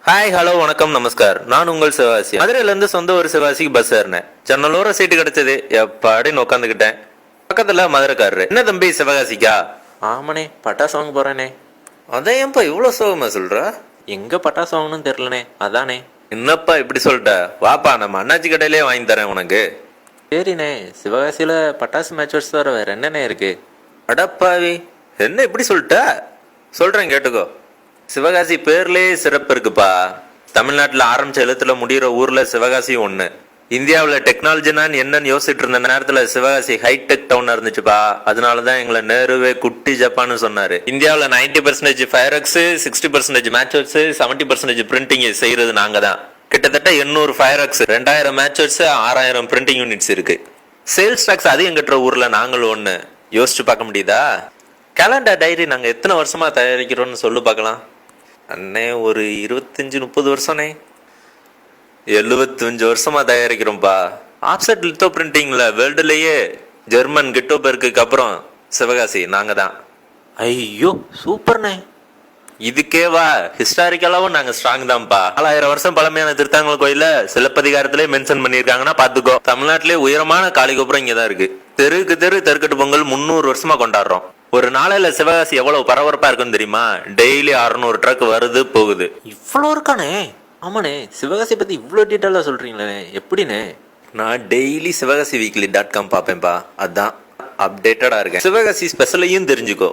Hi hello வணக்கம் நமஸ்கார். நான் உங்கள் சிவகாசி. மதுரையில இருந்து சொந்த ஒரு சிவகாசிக்கு பஸ் ஏறினேன். ஜன்னலோர சீட்டு கிடைச்சது. எப்பாடின்னு உட்காந்துக்கிட்டேன். பக்கத்துல மதுரைக்காரரு, என்ன தம்பி சிவகாசிக்கா? ஆமாண்ணே, பட்டாசு வாங்க போறேனே. அதான் ஏன்பா இவ்வளவு சோகமா சொல்ற? எங்க பட்டாசு வாங்கணும்னு தெரியலனே, அதானே. என்னப்பா இப்படி சொல்லிட்ட? வாப்பா, நம்ம அண்ணாச்சி கடையிலே வாங்கி தரேன் உனக்கு. சரிண்ணே, சிவகாசியில பட்டாசு மேட்சஸ் தவிர வேற என்னண்ணே இருக்கு? அடப்பாவி, என்ன இப்படி சொல்லிட்ட? சொல்றேன் கேட்டுக்கோ. சிவகாசி பேர்லயே சிறப்பு இருக்குப்பா. தமிழ்நாட்டுல ஆரம்பிச்ச எழுத்துல முடிகிற ஊர்ல சிவகாசி ஒண்ணு. இந்தியாவில் டெக்னாலஜினா என்னன்னு யோசிச்சுட்டு இருந்த நேரத்துல சிவகாசி ஹைடெக் டவுனா இருந்துச்சுப்பா. அதனாலதான் எங்களை நேருவே குட்டி ஜப்பான்னு சொன்னாரு. இந்தியாவில் 90% ஃபயர்எக்ஸ், 60% மேட்சர்ஸ், 70% பிரிண்டிங் செய்யறது நாங்க தான். கிட்டத்தட்ட 800 ஃபயர்எக்ஸ், 2000 மேட்சர்ஸ், 6000 பிரிண்டிங் யூனிட்ஸ் இருக்கு. சேல்ஸ் டாக்ஸ் அதிகம் கட்டுற ஊர்ல நாங்களும் ஒண்ணு. யோசிச்சு பார்க்க முடியுதா? கேலண்டர் டைரி நாங்க எத்தனை வருஷமா தயாரிக்கிறோம்னு சொல்லு பார்க்கலாம். அண்ணே, ஒரு 25-30 வருஷம்ண்ணே. 75 வருஷமா தயாரிக்கிறோம்ப்பா. ஆப்செட் லித்தோ பிரிண்டிங்ல வேர்ல்டுலயே ஜெர்மன் கிட்டோபெர்க்கு அப்புறம் சிவகாசி நாங்க தான். ஐயோ சூப்பர்ண்ணே. இதுக்கேவா ஹிஸ்டாரிக்கலாவும் நாங்க ஸ்ட்ராங் தான்ப்பா. 4000 வருஷம் பழமையான திருத்தாங்கல் கோயில சிலப்பதிகாரத்திலே மென்ஷன் பண்ணிருக்காங்கன்னா பாத்துக்கோ. தமிழ்நாட்டிலே உயரமான காளி கோபுரம் இங்கதான் இருக்கு. தெருக்கு தெரு தெருக்கட்டு பொங்கல் 300 வருஷமா கொண்டாடுறோம். ஒரு நாளையில சிவகாசி எவ்வளவு பரபரப்பா இருக்குன்னு தெரியுமா? டெய்லி 600 ட்ரக் வருது போகுது. இவ்வளோ இருக்கானே? ஆமாண்ணே, சிவகாசி பத்தி இவ்வளோ டீட்டெயிலாக சொல்றீங்களே, எப்படிண்ணே? நான் டெய்லி சிவகாசி வீக்லி.com பார்ப்பேன்ப்பா. அதான் அப்டேட்டடா இருக்கேன். சிவகாசி ஸ்பெஷலையும் தெரிஞ்சுக்கோ.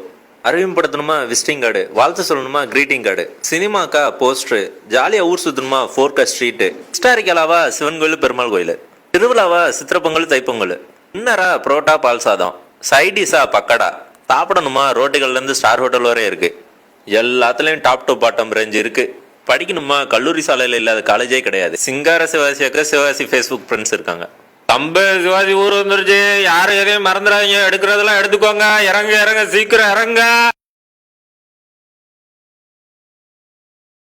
அறிமுகப்படுத்தணுமா விசிட்டிங் கார்டு, வாழ்த்து சொல்லணுமா கிரீட்டிங் கார்டு, சினிமாக்கா போஸ்டர், ஜாலியா ஊர் சுத்தணுமா ஃபோர்கா ஸ்ட்ரீட், ஹிஸ்டாரிக்கலாவா சிவன் கோயில் பெருமாள் கோயில், திருவிழாவா சித்திரப்பொங்கல் தைப்பொங்கல், இன்னரா புரோட்டா பால் சாதம், சைடிஷா பக்கடா, சாப்பிடணுமா ரோட்டுகள்ல இருந்து ஸ்டார் ஹோட்டல் வரை இருக்கு. எல்லாத்துலயும் டாப் டு பாட்டம் ரேஞ்ச் இருக்கு. படிக்கணுமா கல்லூரி சாலையில இல்லாத காலேஜே கிடையாது. சிங்கார சிவகாசியாக்க சிவகாசி ஃபேஸ்புக் ஃப்ரெண்ட்ஸ் இருக்காங்க. தம்பு சிவாஜி ஊர் வந்துருச்சு, யாரும் எதையும் மறந்துடாதீங்க, எடுக்கிறதெல்லாம் எடுத்துக்கோங்க, இறங்க இறங்க சீக்கிரம் இறங்க.